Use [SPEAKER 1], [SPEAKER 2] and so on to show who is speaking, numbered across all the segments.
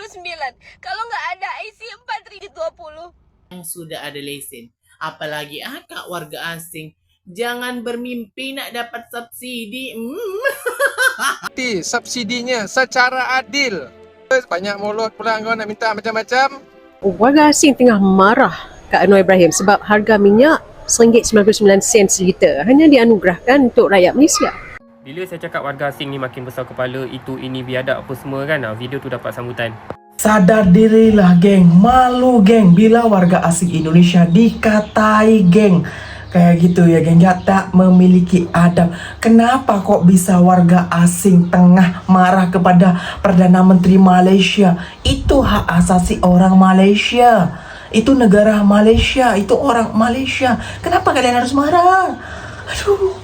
[SPEAKER 1] 99. Kalau nggak ada IC 4.020.
[SPEAKER 2] Yang sudah ada lesen. Apalagi akak warga asing. Jangan bermimpi nak dapat subsidi.
[SPEAKER 3] Subsidinya secara adil. Banyak mulut pula kau nak minta macam-macam.
[SPEAKER 4] Warga asing tengah marah Kak Anwar Ibrahim sebab harga minyak RM1.99 seliter hanya dianugerahkan untuk rakyat Malaysia.
[SPEAKER 5] Bila saya cakap warga asing ni makin besar kepala, itu ini biadab apa semua kan, video tu dapat sambutan.
[SPEAKER 6] Sadar dirilah geng, malu geng bila warga asing Indonesia dikatai geng. Kayak gitu ya geng, ya tak memiliki adab. Kenapa kok bisa warga asing tengah marah kepada Perdana Menteri Malaysia? Itu hak asasi orang Malaysia. Itu negara Malaysia, itu orang Malaysia. Kenapa kalian harus marah? Aduh.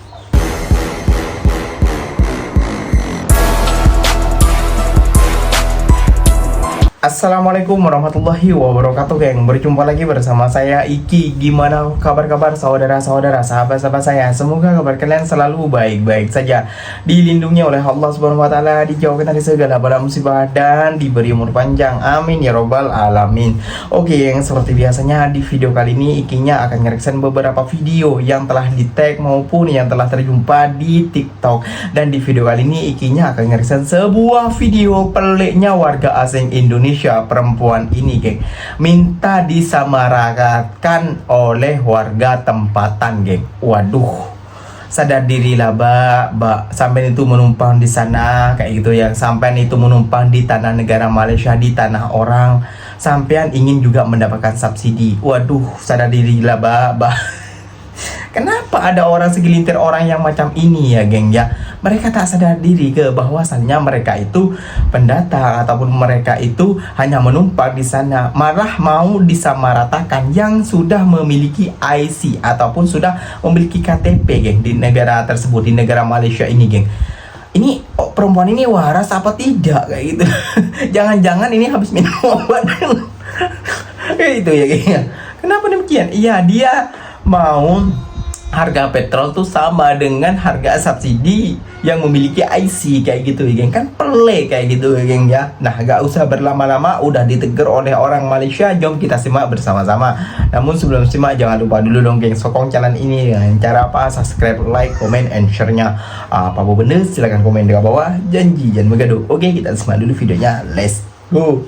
[SPEAKER 6] Assalamualaikum warahmatullahi wabarakatuh geng. Berjumpa lagi bersama saya Iki. Gimana kabar-kabar saudara-saudara, sahabat-sahabat saya? Semoga kabar kalian selalu baik-baik saja, dilindungi oleh Allah Subhanahu wa taala, dijauhkan dari segala bala musibah dan diberi umur panjang. Amin ya robbal alamin. Oke geng, seperti biasanya di video kali ini Ikinya akan ngereaction beberapa video yang telah di tag maupun yang telah terjumpa di TikTok. Dan di video kali ini Ikinya akan ngereaction sebuah video peliknya warga asing Indonesia. Perempuan ini geng minta disamaratakan oleh warga tempatan geng. Waduh, sadar dirilah mbak, sampai itu menumpang di sana kayak gitu ya, sampai itu menumpang di tanah negara Malaysia, di tanah orang, sampean ingin juga mendapatkan subsidi. Waduh, sadar dirilah mbak. Kenapa ada orang segelintir orang yang macam ini ya geng ya? Mereka tak sadar diri ke bahwasannya mereka itu pendatang ataupun mereka itu hanya menumpang di sana, malah mau disamaratakan yang sudah memiliki IC ataupun sudah memiliki KTP geng di negara tersebut, di negara Malaysia ini geng. Ini perempuan ini waras apa tidak kayak gitu? Jangan-jangan ini habis minum obat. Itu ya geng ya. Kenapa demikian? Iya, dia mau harga petrol tuh sama dengan harga subsidi yang memiliki IC kayak gitu ya geng. Kan pelik kayak gitu ya geng ya. Nah gak usah berlama-lama, udah ditegur oleh orang Malaysia. Jom kita simak bersama-sama. Namun sebelum simak jangan lupa dulu dong geng, sokong channel ini dengan cara apa? Subscribe, like, comment, and share-nya. Apa benda silahkan komen di bawah. Janji jangan bergaduh. Oke, kita simak dulu videonya. Let's go.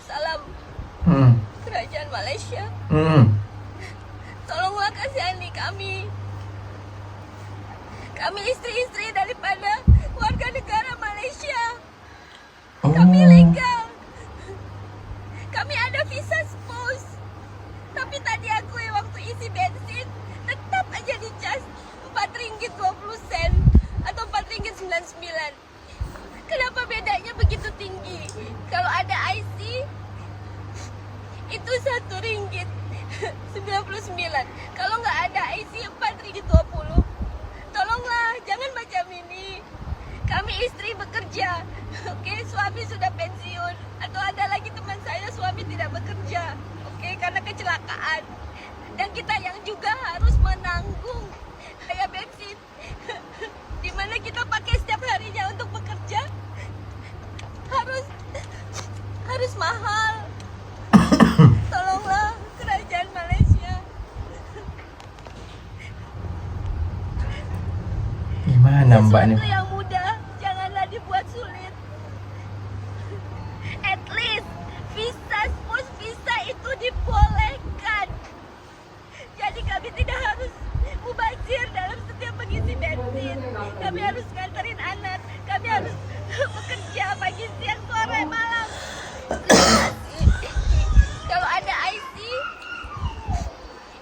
[SPEAKER 1] Salam Kerajaan Malaysia. Tolonglah kasihani kami. Kami istri-istri daripada warga negara Malaysia. Kami legal. Kami ada visa spouse. Tapi tadi aku waktu isi bensin tetap aja dicas RM4.20 atau RM4.99. Kenapa bedanya begitu tinggi? Kalau ada IC itu RM1.99. Kalau nggak ada IC 4.020. Tolonglah, jangan macam ini. Kami istri bekerja, oke, suami sudah pensiun. Atau ada lagi teman saya suami tidak bekerja, oke, karena kecelakaan. Dan kita yang juga harus menanggung biaya bensin, dimana kita pakai setiap harinya untuk bekerja, harus mahal. Tolonglah kerajaan Malaysia.
[SPEAKER 6] Gimana mbak nih?
[SPEAKER 1] Sesuatu yang mudah janganlah dibuat sulit. At least visa spouse visa itu dibolehkan. Jadi kami tidak harus mubazir dalam setiap mengisi bensin. Kami harus nganterin anak. Kami harus bekerja pagi, siang, sore, malam. Kalau ada IC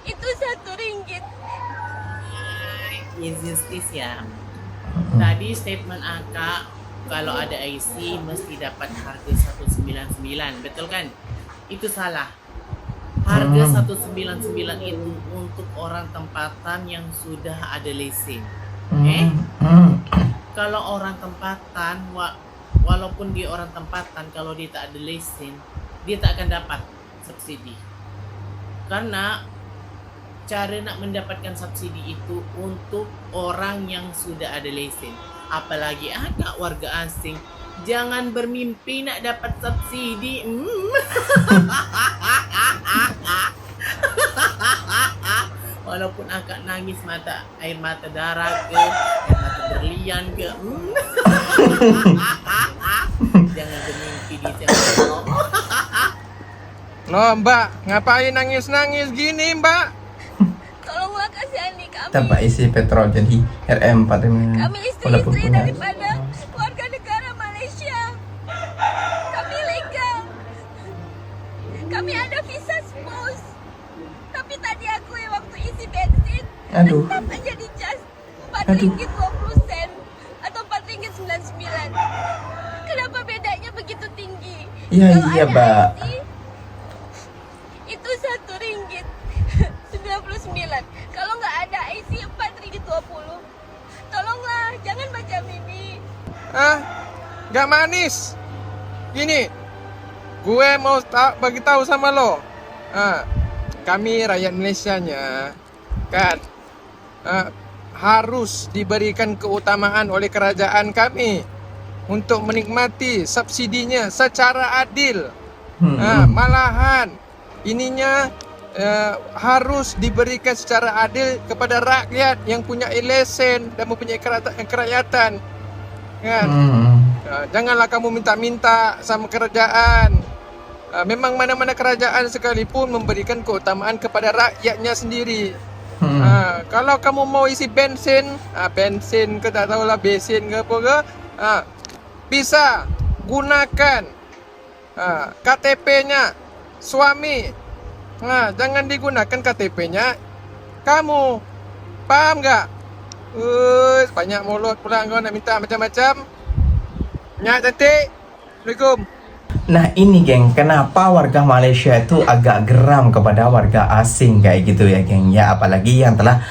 [SPEAKER 1] itu RM1.
[SPEAKER 2] Injustice ya. Tadi statement akak kalau ada IC mesti dapat harga 199, betul kan? Itu salah. Harga 199 itu untuk orang tempatan yang sudah ada lesen. Kalau orang tempatan, walaupun dia orang tempatan, kalau dia tak ada lesen, dia tak akan dapat subsidi. Karena cara nak mendapatkan subsidi itu untuk orang yang sudah ada lesen. Apalagi ada warga asing. Jangan bermimpi nak dapat subsidi. Walaupun akak nangis air mata darah ke, air mata berlian ke. Jangan bermimpi di jauh.
[SPEAKER 3] Loh mbak, ngapain nangis-nangis gini mbak?
[SPEAKER 1] Tolonglah kasihani kami.
[SPEAKER 6] Tanpa isi petrol jadi RM4 ini.
[SPEAKER 1] Kami istri-istri daripada warga negara Malaysia. Kami legal. Kami ada visa spouse. Tapi tadi aku yang waktu isi bensin
[SPEAKER 6] Aduh.
[SPEAKER 1] tetap aja dicas
[SPEAKER 6] Aduh.
[SPEAKER 1] RM4.20 atau RM4.99. Kenapa bedanya begitu tinggi?
[SPEAKER 6] Iya,
[SPEAKER 1] Kalau
[SPEAKER 6] iya,
[SPEAKER 1] ada
[SPEAKER 6] Mbak.
[SPEAKER 1] IC, itu RM1.99. Kalau nggak ada IC RM4.20. Tolonglah, jangan macam ini.
[SPEAKER 3] Ah, nggak manis. Gini, gue mau bagi tahu sama lo. Kami rakyat Malaysianya kan harus diberikan keutamaan oleh kerajaan kami untuk menikmati subsidinya secara adil. Malahan ininya harus diberikan secara adil kepada rakyat yang punya lesen dan mempunyai kerakyatan. Kan? Janganlah kamu minta-minta sama kerajaan. Memang mana-mana kerajaan sekalipun memberikan keutamaan kepada rakyatnya sendiri. Kalau kamu mau isi bensin, bensin ke tak tahulah bensin ke apa ke, bisa gunakan KTP-nya suami. Jangan digunakan KTP-nya kamu. Paham nggak? Banyak mulut pula kau nak minta macam-macam. Nyak cantik. Assalamualaikum.
[SPEAKER 6] Nah ini geng, kenapa warga Malaysia itu agak geram kepada warga asing kayak gitu ya geng ya. Apalagi yang telah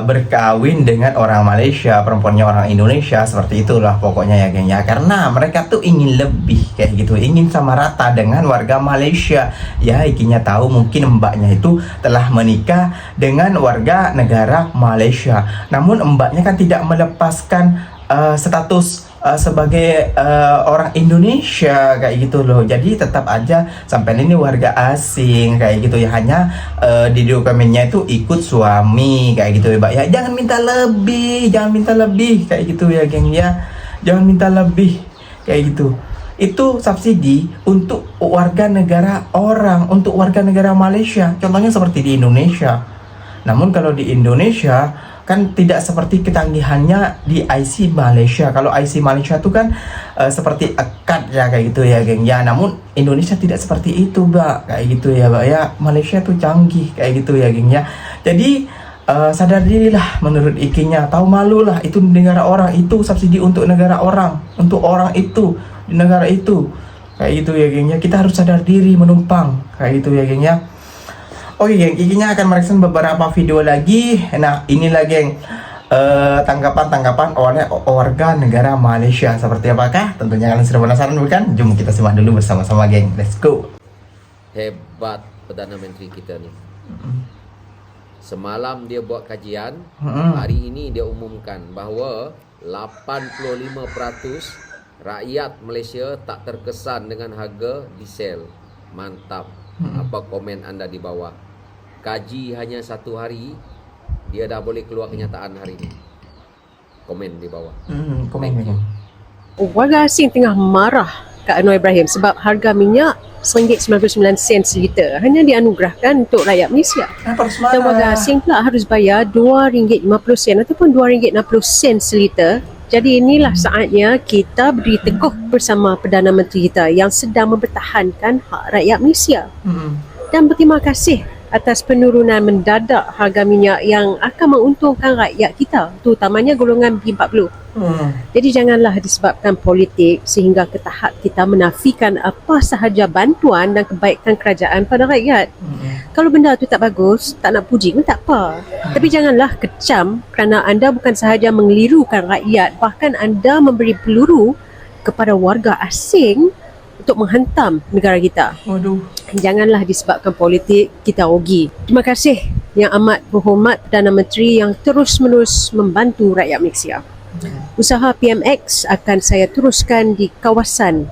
[SPEAKER 6] berkawin dengan orang Malaysia, perempuannya orang Indonesia, seperti itulah pokoknya ya geng ya. Karena mereka tuh ingin lebih kayak gitu, ingin sama rata dengan warga Malaysia. Ya ikinya tahu mungkin mbaknya itu telah menikah dengan warga negara Malaysia. Namun mbaknya kan tidak melepaskan status sebagai orang Indonesia kayak gitu loh. Jadi tetap aja sampai ini warga asing kayak gitu ya. Hanya di dokumennya itu ikut suami kayak gitu ya Mbak ya. Jangan minta lebih kayak gitu ya geng ya. Jangan minta lebih kayak gitu. Itu subsidi untuk warga negara orang, untuk warga negara Malaysia. Contohnya seperti di Indonesia. Namun kalau di Indonesia kan tidak seperti ketanggihannya di IC Malaysia. Kalau IC Malaysia itu kan seperti akad ya kayak gitu ya geng ya. Namun Indonesia tidak seperti itu Mbak, kayak gitu ya Mbak ya. Malaysia tuh canggih kayak gitu ya geng ya. Jadi sadar dirilah menurut ikinya. Tahu malu lah, itu negara orang, itu subsidi untuk negara orang, untuk orang itu di negara itu kayak gitu ya geng ya. Kita harus sadar diri menumpang kayak gitu ya geng ya. Oke geng, ikinya akan merekam beberapa video lagi. Nah inilah geng tanggapan oleh warga negara Malaysia. Seperti apakah? Tentunya kalian sudah penasaran bukan? Jom kita simak dulu bersama-sama geng. Let's go.
[SPEAKER 7] Hebat Perdana Menteri kita ni. Semalam dia buat kajian, hari ini dia umumkan bahawa 85% rakyat Malaysia tak terkesan dengan harga diesel. Mantap. Apa komen anda di bawah? Kaji hanya 1 hari, dia dah boleh keluar kenyataan hari ini. Komen di bawah.
[SPEAKER 6] Komen geng.
[SPEAKER 4] Warga asing tengah marah Kak Anwar Ibrahim sebab harga minyak RM1.99 seliter hanya dianugerahkan untuk rakyat Malaysia. Dan warga asing pula harus bayar RM2.50 ataupun RM2.60 seliter. Jadi inilah saatnya kita berdiri teguh bersama Perdana Menteri kita yang sedang mempertahankan hak rakyat Malaysia. Dan berterima kasih atas penurunan mendadak harga minyak yang akan menguntungkan rakyat kita, terutamanya golongan B40. Jadi janganlah disebabkan politik sehingga ke tahap kita menafikan apa sahaja bantuan dan kebaikan kerajaan pada rakyat. Kalau benda tu tak bagus, tak nak puji pun tak apa. Tapi janganlah kecam kerana anda bukan sahaja mengelirukan rakyat, bahkan anda memberi peluru kepada warga asing untuk menghantam negara kita.
[SPEAKER 6] Waduh.
[SPEAKER 4] Janganlah disebabkan politik kita rugi. Terima kasih Yang Amat Berhormat Perdana Menteri yang terus-menerus membantu rakyat Malaysia. Usaha PMX akan saya teruskan di kawasan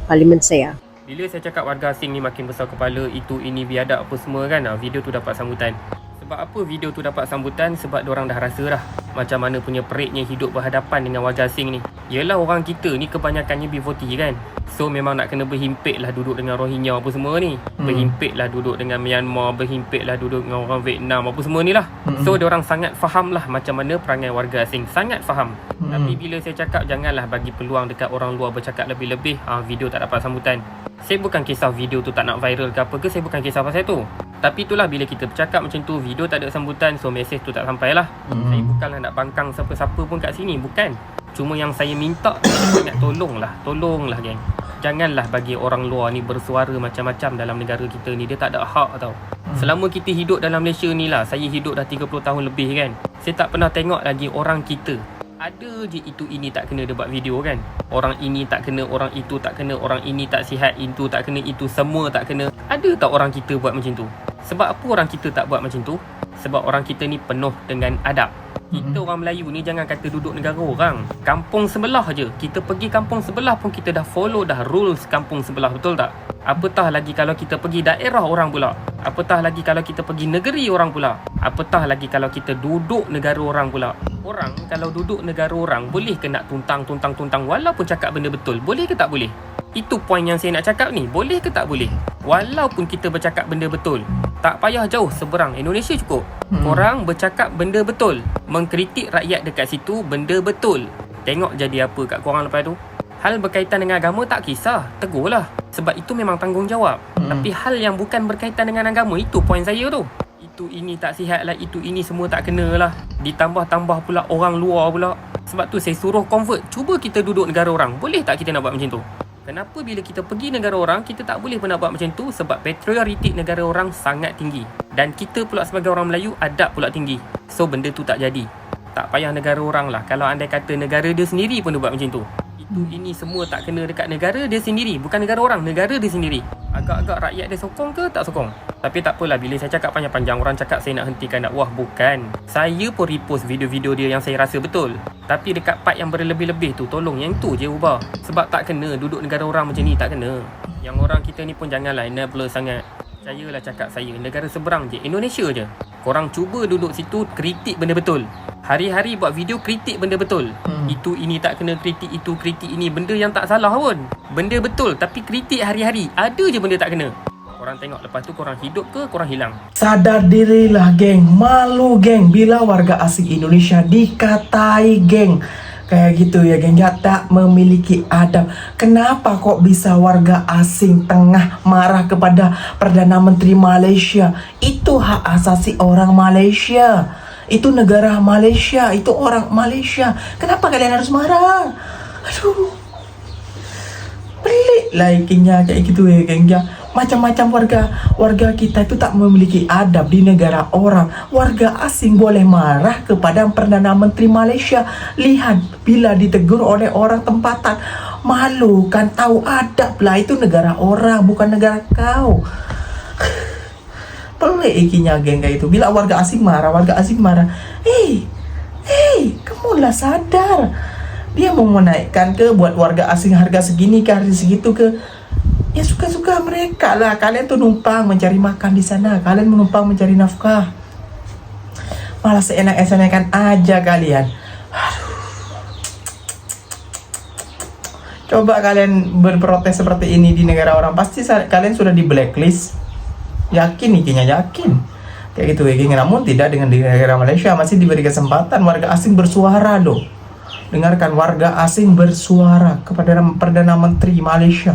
[SPEAKER 4] parlimen saya.
[SPEAKER 5] Bila saya cakap warga asing ni makin besar kepala, itu ini biadab apa semua kan, video tu dapat sambutan. Sebab apa video tu dapat sambutan? Sebab diorang dah rasa dah macam mana punya peritnya hidup berhadapan dengan warga asing ni. Yelah, orang kita ni kebanyakannya B40 kan. So memang nak kena berhimpit lah duduk dengan Rohingya apa semua ni. Berhimpit lah duduk dengan Myanmar, berhimpit lah duduk dengan orang Vietnam apa semua ni lah. So diorang sangat faham lah macam mana perangai warga asing. Sangat faham. Tapi bila saya cakap janganlah bagi peluang dekat orang luar bercakap lebih-lebih, video tak dapat sambutan. Saya bukan kisah video tu tak nak viral ke apa ke, saya bukan kisah pasal tu. Tapi itulah bila kita bercakap macam tu, video tak ada sambutan, so mesej tu tak sampai lah. Saya bukanlah nak bangkang siapa-siapa pun kat sini, bukan. Cuma yang saya minta, sangat tolonglah geng. Janganlah bagi orang luar ni bersuara macam-macam dalam negara kita ni, dia tak ada hak tau. Selama kita hidup dalam Malaysia ni lah, saya hidup dah 30 tahun lebih kan, saya tak pernah tengok lagi orang kita ada je itu ini tak kena dia buat video kan. Orang ini tak kena, orang itu tak kena, orang ini tak sihat, itu tak kena, itu semua tak kena. Ada tak orang kita buat macam tu? Sebab apa orang kita tak buat macam tu? Sebab orang kita ni penuh dengan adab. Kita orang Melayu ni jangan kata duduk negara orang. Kampung sebelah je, kita pergi kampung sebelah pun kita dah follow dah rules kampung sebelah, betul tak? Apatah lagi kalau kita pergi daerah orang pula. Apatah lagi kalau kita pergi negeri orang pula. Apatah lagi kalau kita duduk negara orang pula. Orang kalau duduk negara orang, boleh ke nak tuntang walaupun cakap benda betul? Boleh ke tak boleh? Itu poin yang saya nak cakap ni. Boleh ke tak boleh? Walaupun kita bercakap benda betul, tak payah jauh seberang Indonesia cukup. Korang bercakap benda betul, mengkritik rakyat dekat situ benda betul. Tengok jadi apa kat korang lepas tu. Hal berkaitan dengan agama tak kisah, tegurlah. Sebab itu memang tanggungjawab. Tapi hal yang bukan berkaitan dengan agama, itu poin saya tu. Itu ini tak sihat lah, itu ini semua tak kena lah. Ditambah-tambah pula orang luar pula. Sebab tu saya suruh convert. Cuba kita duduk negara orang, boleh tak kita nak buat macam tu? Kenapa bila kita pergi negara orang, kita tak boleh pun nak buat macam tu? Sebab patriotik negara orang sangat tinggi. Dan kita pula sebagai orang Melayu, adab pula tinggi. So benda tu tak jadi. Tak payah negara orang lah. Kalau andai kata negara dia sendiri pun dia buat macam tu. Itu ini semua tak kena dekat negara dia sendiri. Bukan negara orang, negara dia sendiri. Agak-agak rakyat dia sokong ke tak sokong? Tapi tak apalah, bila saya cakap panjang-panjang, orang cakap saya nak hentikan dakwah. Bukan. Saya pun repost video-video dia yang saya rasa betul. Tapi dekat part yang berlebih-lebih tu, tolong yang tu je ubah. Sebab tak kena duduk negara orang macam ni, tak kena. Yang orang kita ni pun janganlah enabler sangat. Percayalah cakap saya, negara seberang je, Indonesia je. Korang cuba duduk situ, kritik benda betul. Hari-hari buat video kritik benda betul. Itu ini tak kena kritik, itu kritik ini. Benda yang tak salah pun, benda betul. Tapi kritik hari-hari, ada je benda tak kena. Korang tengok lepas tu korang hidup ke korang hilang.
[SPEAKER 6] Sadar dirilah geng, malu geng bila warga asing Indonesia dikatai geng kayak gitu ya geng, ya tak memiliki adab. Kenapa kok bisa warga asing tengah marah kepada Perdana Menteri Malaysia? Itu hak asasi orang Malaysia, itu negara Malaysia, itu orang Malaysia. Kenapa kalian harus marah? Aduh, pelik lah ikinya kayak gitu ya geng ya. Macam-macam warga kita itu tak memiliki adab di negara orang. Warga asing boleh marah kepada Perdana Menteri Malaysia. Lihat bila ditegur oleh orang tempatan, malu kan, tahu adab lah, itu negara orang bukan negara kau. Pelik ikinya geng kayak itu. Bila warga asing marah, Hei, kamu lah sadar. Dia mau menaikkan ke buat warga asing harga segini ke, harga segitu ke? Ya suka-suka mereka lah. Kalian tuh numpang mencari makan di sana, kalian menumpang mencari nafkah. Malah seenak-enakan aja kalian. Aduh. Coba kalian berprotes seperti ini di negara orang, pasti kalian sudah di blacklist. Yakin ikinya, yakin. Kayak gitu ya. Namun tidak, dengan di negara Malaysia masih diberi kesempatan warga asing bersuara loh. Dengarkan, warga asing bersuara kepada Perdana Menteri Malaysia.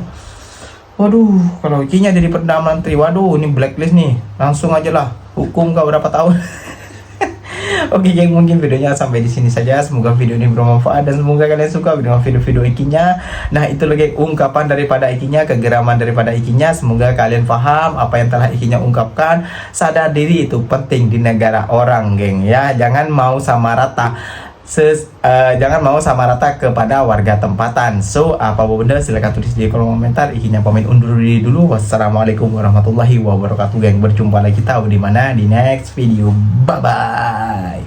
[SPEAKER 6] Waduh, kalau ikinya jadi Perdana Menteri, waduh, ini blacklist nih. Langsung aja lah, hukum kau berapa tahun. Oke geng, mungkin videonya sampai di sini saja. Semoga video ini bermanfaat dan semoga kalian suka video-video ikinya. Nah, itu lagi ungkapan daripada ikinya, kegeraman daripada ikinya. Semoga kalian paham apa yang telah ikinya ungkapkan. Sadar diri itu penting di negara orang, geng ya. Jangan mau sama rata. jangan mau sama rata kepada warga tempatan. So apa benda silakan tulis di kolom komentar. Ikinya pamit undur diri dulu. Wassalamualaikum warahmatullahi wabarakatuh geng. Berjumpa lagi tahu di mana di next video. Bye bye.